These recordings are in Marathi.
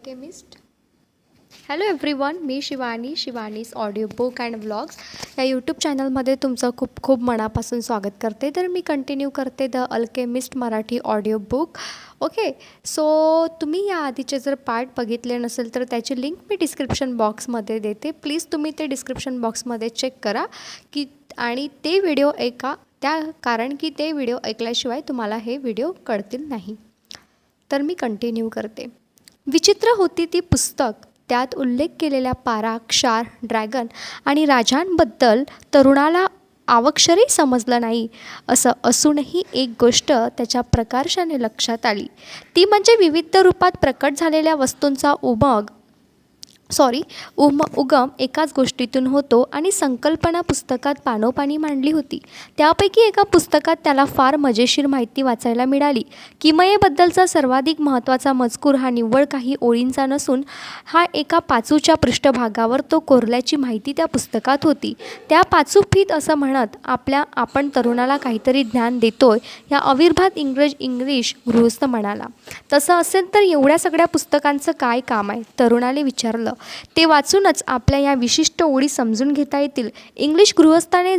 Chemist. Hello everyone, me Shivani's audio book and vlogs या यूट्यूब चॅनलमध्ये तुमचं खूप खूप मनापासून स्वागत करते. तर मी कंटिन्यू करते the alchemist Marathi audio book. Okay, so तुम्ही या आधीचे जर पार्ट बघितले नसेल तर त्याची लिंक मी डिस्क्रिप्शन बॉक्समध्ये देते. प्लीज तुम्ही ते डिस्क्रिप्शन बॉक्समध्ये चेक करा आणि ते व्हिडिओ ऐका, कारण की ते व्हिडिओ ऐकल्याशिवाय तुम्हाला हे व्हिडिओ कळतील नाही. तर मी कंटिन्यू करते. विचित्र होती ती पुस्तक. त्यात उल्लेख केलेल्या पारा, क्षार, ड्रॅगन आणि राजांबद्दल तरुणाला अक्षरही समजलं नाही. असं असूनही एक गोष्ट त्याच्या प्रकर्षाने लक्षात आली, ती म्हणजे विविध रूपात प्रकट झालेल्या वस्तूंचा उगम एकाच गोष्टीतून होतो आणि संकल्पना पुस्तकात पानोपानी मांडली होती. त्यापैकी एका पुस्तकात त्याला फार मजेशीर माहिती वाचायला मिळाली. किमयेबद्दलचा सर्वाधिक महत्त्वाचा मजकूर हा निव्वळ काही ओळींचा नसून हा एका पाचूच्या पृष्ठभागावर तो कोरल्याची माहिती त्या पुस्तकात होती. त्या पाचू फित असं म्हणत आपण तरुणाला काहीतरी ज्ञान देतोय या अविर्भात इंग्लिश गृहस्थ म्हणाला. तसं असेल तर एवढ्या सगळ्या पुस्तकांचं काय काम आहे, तरुणाने विचारलं. ते वाचूनच आपल्या या विशिष्ट ओळी समजून घेता येतील. इंग्लिश गृहस्थाने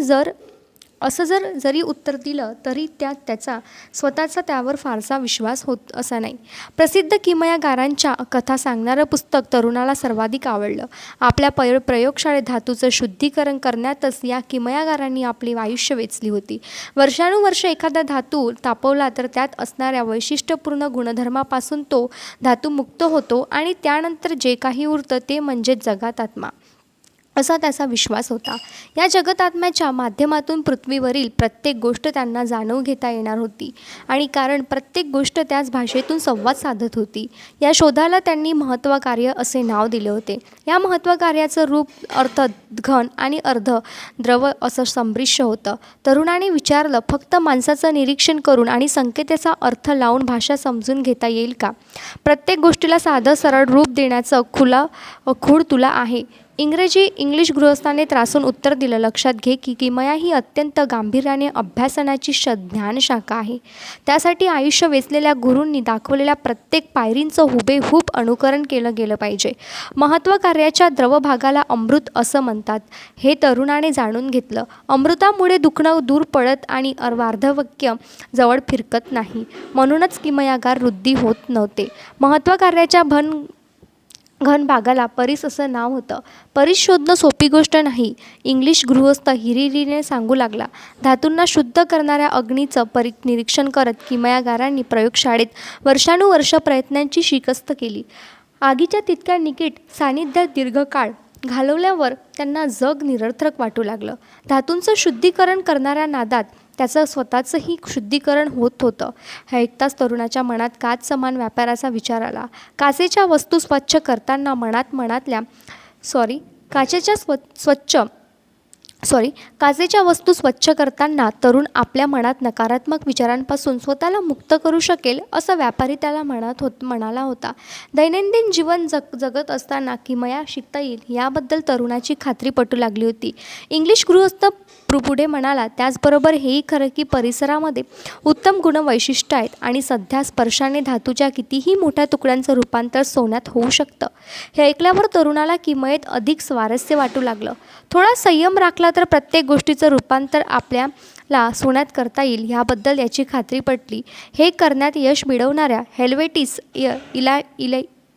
जरी उत्तर दिलं तरी त्याचा स्वतःचा त्यावर फारसा विश्वास होत असा नाही. प्रसिद्ध किमयागारांच्या कथा सांगणारं पुस्तक तरुणाला सर्वाधिक आवडलं. आपल्या प्रयोगशाळेत धातूचं शुद्धीकरण करण्यातच या किमयागारांनी आपली आयुष्य वेचली होती. वर्षानुवर्षे एखादा धातू तापवला तर त्यात असणाऱ्या वैशिष्ट्यपूर्ण गुणधर्मापासून तो धातू मुक्त होतो आणि त्यानंतर जे काही उरतं ते म्हणजे जगात आत्मा, असा त्याचा विश्वास होता. या जगतात्म्याच्या माध्यमातून पृथ्वीवरील प्रत्येक गोष्ट त्यांना जाणून घेता येणार होती आणि कारण प्रत्येक गोष्ट त्याच भाषेतून संवाद साधत होती. या शोधाला त्यांनी महत्त्वकार्य असे नाव दिले होते. या महत्त्वकार्याचं रूप अर्ध घन आणि अर्ध द्रव असं संमिश्र होतं. तरुणाने विचारलं, फक्त माणसाचं निरीक्षण करून आणि संकेताचा अर्थ लावून भाषा समजून घेता येईल का? प्रत्येक गोष्टीला साधं सरळ रूप देण्याचं खूळ तुला आहे? इंग्लिश गृहस्थाने त्रासून उत्तर दिलं. लक्षात घे की किमया ही अत्यंत गांभीर्याने अभ्यासनाची ज्ञानशाखा आहे. त्यासाठी आयुष्य वेचलेल्या गुरूंनी दाखवलेल्या प्रत्येक पायरींचं हुबेहूब अनुकरण केलं गेलं पाहिजे. महत्त्वकार्याच्या द्रवभागाला अमृत असं म्हणतात, हे तरुणाने जाणून घेतलं. अमृतामुळे दुखणं दूर पडत आणि वार्धक्य जवळ फिरकत नाही. म्हणूनच किमयागार वृद्धी होत नव्हते. महत्त्वकार्याच्या घन भागाला परीस असं नाव होतं. परीस शोधणं सोपी गोष्ट नाही, इंग्लिश गृहस्थ हिरिरीने सांगू लागला. धातूंना शुद्ध करणाऱ्या अग्नीचं निरीक्षण करत किमयागारांनी प्रयोगशाळेत वर्षानुवर्ष प्रयत्नांची शिकस्त केली. आगीच्या तितक्या निकट सानिध्यात दीर्घकाळ घालवल्यावर त्यांना जग निरर्थक वाटू लागलं. धातूंचं शुद्धीकरण करणाऱ्या नादात त्याचं स्वतःचंही शुद्धीकरण होत होतं. हे ऐकताच तरुणाच्या मनात काच समान व्यापाराचा विचार आला. काचेच्या वस्तू स्वच्छ करताना काचेच्या वस्तू स्वच्छ करताना तरुण आपल्या मनात नकारात्मक विचारांपासून स्वतःला मुक्त करू शकेल असं व्यापारी त्याला म्हणाला होता. दैनंदिन जीवन जगत असताना किमया शिकता येईल याबद्दल तरुणाची खात्री पटू लागली होती. इंग्लिश गृहस्थ पुढे म्हणाला, त्याचबरोबर हेही खरं की परिसरामध्ये उत्तम गुणवैशिष्ट्य आहेत आणि सध्या स्पर्शाने धातूच्या कितीही मोठ्या तुकड्यांचं रूपांतर सोन्यात होऊ शकतं. हे ऐकल्यावर तरुणाला किमयेत अधिक स्वारस्य वाटू लागलं. थोडा संयम राखला तर प्रत्येक गोष्टीचं रूपांतर आपल्याला सोन्यात करता येईल याबद्दल याची खात्री पटली. हे करण्यात यश मिळवणाऱ्या हेल्वेटिस,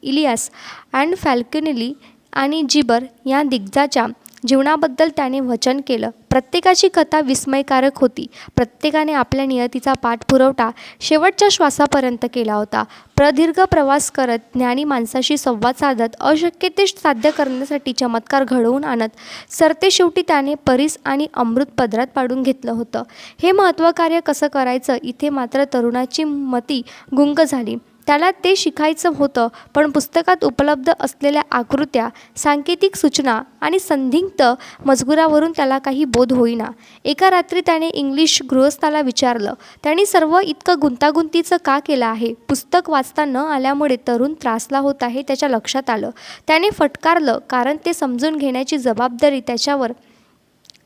इलियास अँड फॅल्कनेली आणि जिबर या दिग्गजाच्या जीवनाबद्दल त्याने वचन केलं. प्रत्येकाची कथा विस्मयकारक होती. प्रत्येकाने आपल्या नियतीचा पाठपुरवठा शेवटच्या श्वासापर्यंत केला होता. प्रदीर्घ प्रवास करत, ज्ञानी माणसाशी संवाद साधत, अशक्य ते साध्य करण्यासाठी चमत्कार घडवून आणत सरतेशेवटी त्याने परीस आणि अमृत पदरात पाडून घेतलं होतं. हे महत्त्वकार्य कसं करायचं इथे मात्र तरुणाची मती गुंग झाली. त्याला ते शिकायचं होतं, पण पुस्तकात उपलब्ध असलेल्या आकृत्या, सांकेतिक सूचना आणि संदिग्ध मजकुरावरून त्याला काही बोध होईना. एका रात्री त्याने इंग्लिश गृहस्थाला विचारलं, त्यांनी सर्व इतकं गुंतागुंतीचं का केलं आहे? पुस्तक वाचता न आल्यामुळे तरुण त्रासला होत आहे त्याच्या लक्षात आलं. त्याने फटकारलं, कारण ते समजून घेण्याची जबाबदारी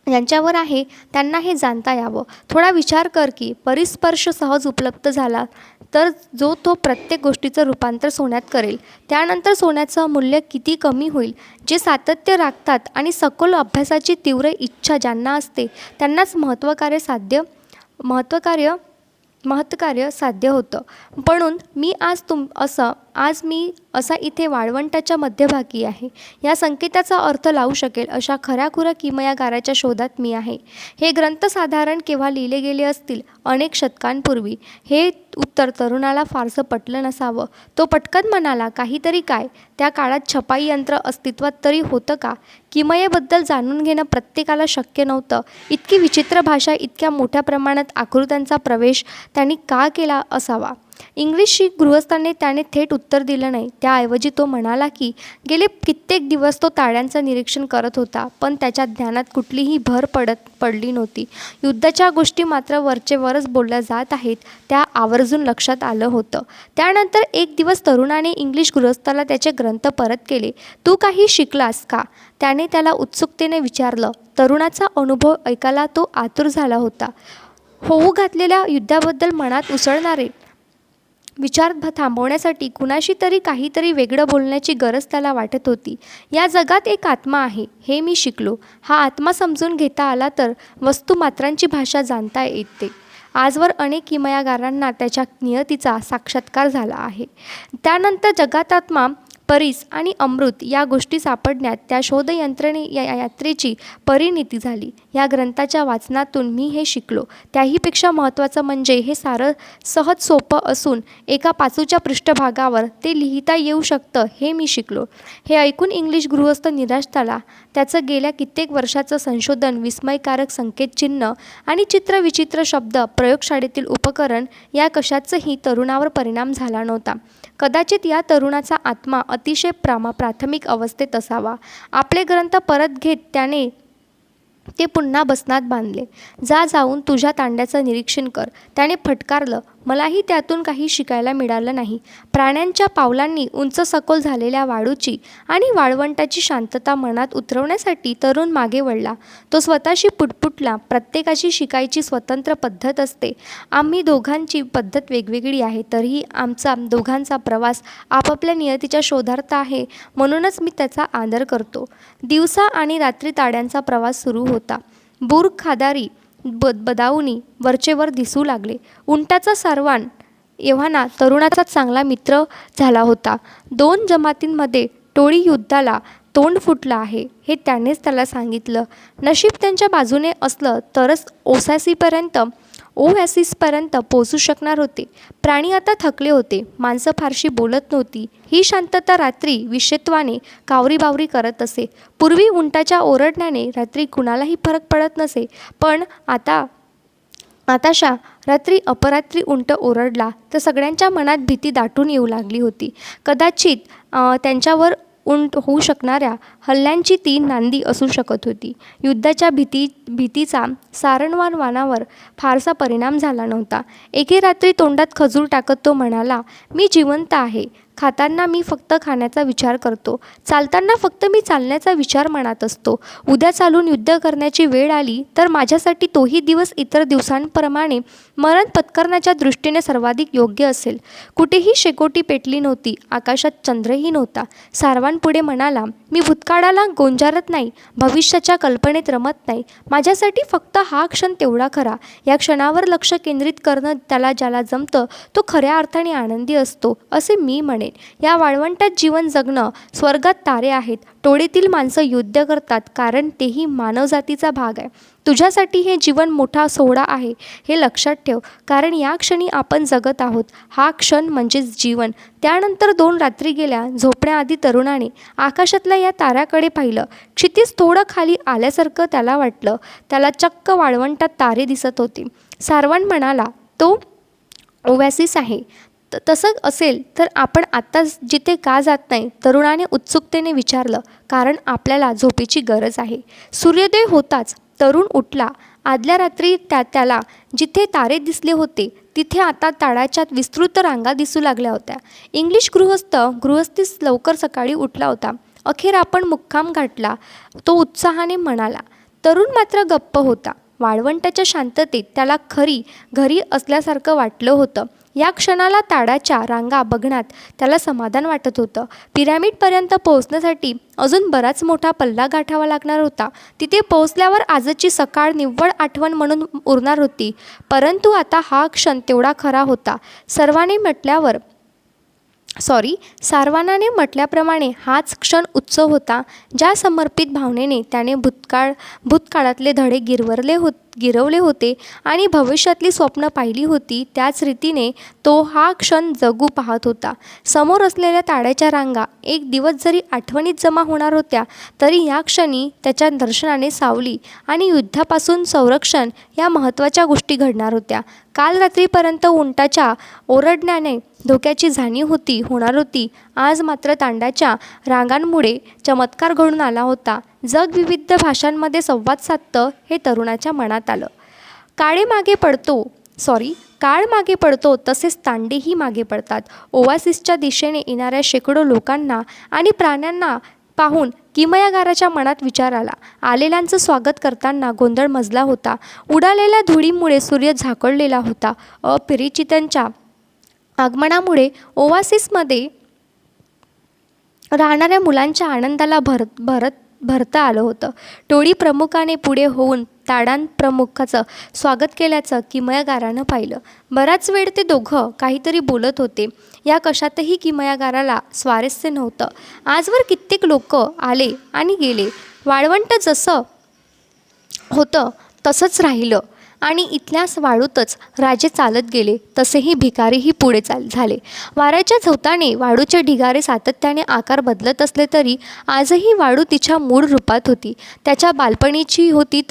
ज्यांच्यावर आहे त्यांना हे जाणता यावं. थोडा विचार कर की परिस्पर्श सहज उपलब्ध झाला तर तो प्रत्येक गोष्टीचं रूपांतर सोन्यात करेल, त्यानंतर सोन्याचं मूल्य किती कमी होईल. जे सातत्य राखतात आणि सखोल अभ्यासाची तीव्र इच्छा ज्यांना असते त्यांनाच महत्कार्य साध्य होतं. म्हणून मी असा इथे वाळवंटाच्या मध्यभागी आहे. या संकेताचा अर्थ लावू शकेल अशा खऱ्याखुऱ्या किमयागाराच्या शोधात मी आहे. हे ग्रंथ साधारण केव्हा लिहिले गेले असतील? अनेक शतकांपूर्वी. हे उत्तर तरुणाला फारसं पटलं नसावं. तो पटकन म्हणाला, काहीतरी काय? त्या काळात छपाई यंत्र अस्तित्वात तरी होतं का? किमयेबद्दल जाणून घेणं प्रत्येकाला शक्य नव्हतं. इतकी विचित्र भाषा, इतक्या मोठ्या प्रमाणात आकृत्यांचा प्रवेश त्यांनी का केला असावा? इंग्लिश शीख गृहस्थाने त्याने थेट उत्तर दिलं नाही. त्याऐवजी तो म्हणाला की गेले कित्येक दिवस तो ताड्यांचं निरीक्षण करत होता, पण त्याच्या ध्यानात कुठलीही भर पडली नव्हती. युद्धाच्या गोष्टी मात्र वरचेवरच बोलल्या जात आहेत त्या आवर्जून लक्षात आलं होतं. त्यानंतर एक दिवस तरुणाने इंग्लिश गृहस्थाला त्याचे ग्रंथ परत केले. तू काही शिकलास का? त्याने त्याला उत्सुकतेने विचारलं. तरुणाचा अनुभव ऐकायला तो आतुर झाला होता. होऊ घातलेल्या युद्धाबद्दल मनात उसळणारे विचार थांबवण्यासाठी कुणाशी तरी काहीतरी वेगळं बोलण्याची गरज त्याला वाटत होती. या जगात एक आत्मा आहे हे मी शिकलो. हा आत्मा समजून घेता आला तर वस्तुमात्रांची भाषा जाणता येते. आजवर अनेक किमयागारांना त्याच्या नियतीचा साक्षात्कार झाला आहे. त्यानंतर जगात आत्मा, परीस आणि अमृत या गोष्टी सापडण्यात त्या यात्रेची परिणिती झाली. या ग्रंथाच्या वाचनातून मी हे शिकलो. त्याहीपेक्षा महत्त्वाचं म्हणजे हे सारं सहज सोपं असून एका पाचूच्या पृष्ठभागावर ते लिहिता येऊ शकतं हे मी शिकलो. हे ऐकून इंग्लिश गृहस्थ निराश झाला. त्याचं गेल्या कित्येक वर्षाचं संशोधन, विस्मयकारक संकेतचिन्ह आणि चित्रविचित्र शब्द, प्रयोगशाळेतील उपकरण या कशाचाही तरुणावर परिणाम झाला नव्हता. कदाचित या तरुणाचा आत्मा अतिशय प्राथमिक अवस्थेत असावा. आपले ग्रंथ परत घेत त्याने ते पुन्हा बसनात बांधले. जाऊन तुझ्या तांड्याचं निरीक्षण कर, त्याने फटकारलं. मलाही त्यातून काही शिकायला मिळालं नाही. प्राण्यांच्या पावलांनी उंच सखोल झालेल्या वाळूची आणि वाळवंटाची शांतता मनात उतरवण्यासाठी तरुण मागे वळला. तो स्वतःशी पुटपुटला. प्रत्येकाची शिकायची स्वतंत्र पद्धत असते. आम्ही दोघांची पद्धत वेगवेगळी आहे, तरीही आमचा दोघांचा प्रवास आपापल्या नियतीच्या शोधार्थ आहे, म्हणूनच मी त्याचा आदर करतो. दिवसा आणि रात्री ताड्यांचा प्रवास सुरू होता. बुर खादारी बदावूनी वरचेवर दिसू लागले. उंटाचा सारवान एव्हाना तरुणाचा चांगला मित्र झाला होता. 2 जमातींमध्ये टोळी युद्धाला तोंड फुटलं आहे हे त्यानेच त्याला सांगितलं. नशीब त्यांच्या बाजूने असलं तरच ओॲसिसपर्यंत पोचू शकणार होते. प्राणी आता थकले होते. माणसं फारशी बोलत नव्हती. ही शांतता रात्री विषत्वाने कावरीबावरी करत असे. पूर्वी उंटाच्या ओरडण्याने रात्री कुणालाही फरक पडत नसे, पण आताशा रात्री अपरात्री उंट ओरडला तर सगळ्यांच्या मनात भीती दाटून येऊ लागली होती. कदाचित त्यांच्यावर होऊ शकणाऱ्या हल्ल्यांची ती नांदी असू शकत होती. युद्धाच्या भीतीचा सारणवानावर फारसा परिणाम झाला नव्हता. एके रात्री तोंडात खजूर टाकत तो म्हणाला, मी जिवंत आहे. खाताना मी फक्त खाण्याचा विचार करतो. चालताना फक्त मी चालण्याचा विचार मनात असतो. उद्या चालून युद्ध करण्याची वेळ आली तर माझ्यासाठी तोही दिवस इतर दिवसांप्रमाणे मरण पत्करण्याच्या दृष्टीने सर्वाधिक योग्य असेल. कुठेही शेकोटी पेटली नव्हती. आकाशात चंद्रही नव्हता. सारवान पुढे म्हणाला, मी भूतकाळाला गोंजारत नाही, भविष्याच्या कल्पनेत रमत नाही. माझ्यासाठी फक्त हा क्षण तेवढा खरा. या क्षणावर लक्ष केंद्रित करणं ज्याला जमतं तो खऱ्या अर्थाने आनंदी असतो असे मी म्हणेन. या वाळवंटात जीवन जगणं. स्वर्गात तारे आहेत. टोळीतील माणसं युद्ध करतात कारण तेही मानवजातीचा भाग आहे. तुझ्यासाठी हे जीवन मोठा सोहळा आहे हे लक्षात ठेव, कारण या क्षणी आपण जगत आहोत. हा क्षण म्हणजेच जीवन. त्यानंतर 2 रात्री गेल्या. झोपण्याआधी तरुणाने आकाशातल्या या ताऱ्याकडे पाहिलं. क्षितिज थोडं खाली आल्यासारखं त्याला वाटलं. त्याला चक्क वाळवंटात तारे दिसत होते. सारवान म्हणाला, तो ओॲसिस आहे. तसं असेल तर आपण आत्ता जिथे का जात नाही? तरुणाने उत्सुकतेने विचारलं. कारण आपल्याला झोपेची गरज आहे. सूर्योदय होताच तरुण उठला. आदल्या रात्री त्याला जिथे तारे दिसले होते तिथे आता ताड्याच्या विस्तृत रांगा दिसू लागल्या होत्या. इंग्लिश गृहस्थीस लवकर सकाळी उठला होता. अखेर आपण मुक्काम गाठला, तो उत्साहाने म्हणाला. तरुण मात्र गप्प होता. वाळवंटाच्या शांततेत त्याला घरी असल्यासारखं वाटलं होतं. या क्षणाला ताडाच्या रांगा बघण्यात त्याला समाधान वाटत होतं. पिरॅमिडपर्यंत पोहोचण्यासाठी अजून बराच मोठा पल्ला गाठावा लागणार होता. तिथे पोहोचल्यावर आजची सकाळ निव्वळ आठवण म्हणून उरणार होती. परंतु आता हा क्षण तेवढा खरा होता. सारवानाने म्हटल्याप्रमाणे हाच क्षण उत्सव होता, ज्या समर्पित भावनेने त्याने भूतकाळातले धडे गिरवले होते आणि भविष्यातली स्वप्न पाहिली होती. त्याच रीतीने तो हा क्षण जगू पाहत होता. समोर असलेल्या ताड्याच्या रांगा एक दिवस जरी आठवणीत जमा होणार होत्या, तरी या क्षणी त्याच्या दर्शनाने सावली आणि युद्धापासून संरक्षण या महत्त्वाच्या गोष्टी घडणार होत्या. काल रात्रीपर्यंत उंटाच्या ओरडण्याने धोक्याची जाणीव होणार होती. आज मात्र तांड्याच्या रांगांमुळे चमत्कार घडून आला होता. जग विविध भाषांमध्ये संवाद साधतं हे तरुणाच्या मनात आलं. काळ मागे पडतो तसेच तांडेही मागे पडतात. ओआसिसच्या दिशेने येणाऱ्या शेकडो लोकांना आणि प्राण्यांना पाहून किमयागाराच्या मनात विचार आला. आलेल्यांचं स्वागत करताना गोंधळ मजला होता. उडालेल्या धुळीमुळे सूर्य झाकळलेला होता. अपरिचितांच्या आगमनामुळे ओआसिसमध्ये राहणाऱ्या मुलांच्या आनंदाला भरता आलं होतं. टोळी प्रमुखाने पुढे होऊन ताडांप्रमुखाचं स्वागत केल्याचं किमयागारानं पाहिलं. बराच वेळ ते दोघं काहीतरी बोलत होते. या कशातही किमयागाराला स्वारस्य नव्हतं. आजवर कित्येक लोक आले आणि गेले. वाळवंट जसं होतं तसंच राहिलं आणि इथल्या वाळूतच राजे चालत गेले. तसेही भिकारीही पुढे झाले. वाऱ्याच्या झोताने वाळूचे ढिगारे सातत्याने आकार बदलत असले तरी आजही वाळू तिच्या मूळ रूपात होती. त्याच्या बालपणीची होती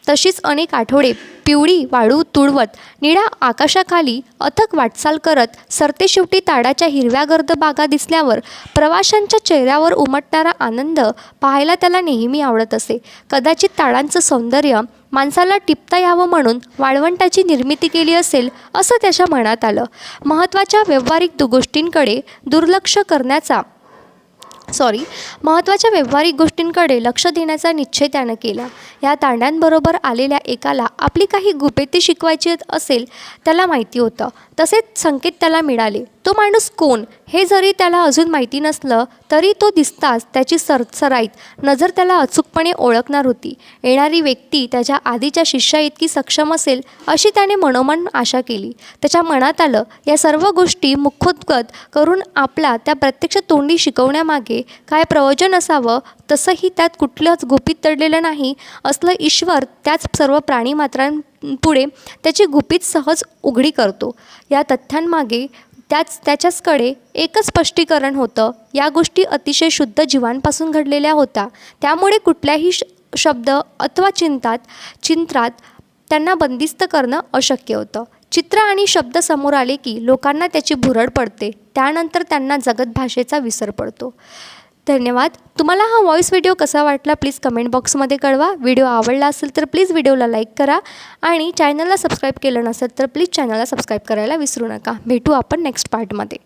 तशीच अनेक आठवडे पिवळी वाळू तुडवत निळ्या आकाशाखाली अथक वाटचाल करत सरतेशेवटी ताडाच्या हिरव्यागर्द बागा दिसल्यावर प्रवाशांच्या चेहऱ्यावर उमटणारा आनंद पाहायला त्याला नेहमी आवडत असे. कदाचित ताडांचं सौंदर्य माणसाला टिपता यावं म्हणून वाळवंटाची निर्मिती केली असेल असं त्याच्या मनात आलं. महत्त्वाच्या व्यावहारिक गोष्टींकडे लक्ष देण्याचा निश्चय त्यानं केला. या तांड्यांबरोबर आलेल्या एकाला आपली काही गुपिते शिकवायची असेल त्याला माहिती होतं. तसेच संकेत त्याला मिळाले. तो माणूस कोण हे जरी त्याला अजून माहिती नसलं तरी तो दिसताच त्याची सरसराईत नजर त्याला अचूकपणे ओळखणार होती. येणारी व्यक्ती त्याच्या आधीच्या शिष्याइतकी सक्षम असेल अशी त्याने मनोमन आशा केली. त्याच्या मनात आलं, या सर्व गोष्टी मुखोद्गत करून आपला त्या प्रत्यक्ष तोंडी शिकवण्यामागे काय प्रयोजन असावं. तसंही त्यात कुठलंच गुपित दडलेलं नाही असलं ईश्वर त्याच सर्व प्राणीमात्रांपुढे त्याची गुपित सहज उघडी करतो. या तथ्यांमागे त्याच्याचकडे एकच स्पष्टीकरण होतं. या गोष्टी अतिशय शुद्ध जीवांपासून घडलेल्या होत्या. त्यामुळे कुठल्याही शब्द अथवा चित्रात त्यांना बंदिस्त करणं अशक्य होतं. चित्र आणि शब्द समोर आले की लोकांना त्याची भुरळ पडते. त्यानंतर त्यांना जगत भाषेचा विसर पडतो. धन्यवाद. तुम्हाला हा व्हॉईस व्हिडिओ कसा वाटला प्लीज कमेंट बॉक्समध्ये कळवा. व्हिडिओ आवडला असेल तर प्लीज व्हिडिओला लाईक करा आणि चॅनलला सबस्क्राईब केलं नसेल तर प्लीज चॅनलला सबस्क्राईब करायला विसरू नका. भेटू आपण नेक्स्ट पार्टमध्ये.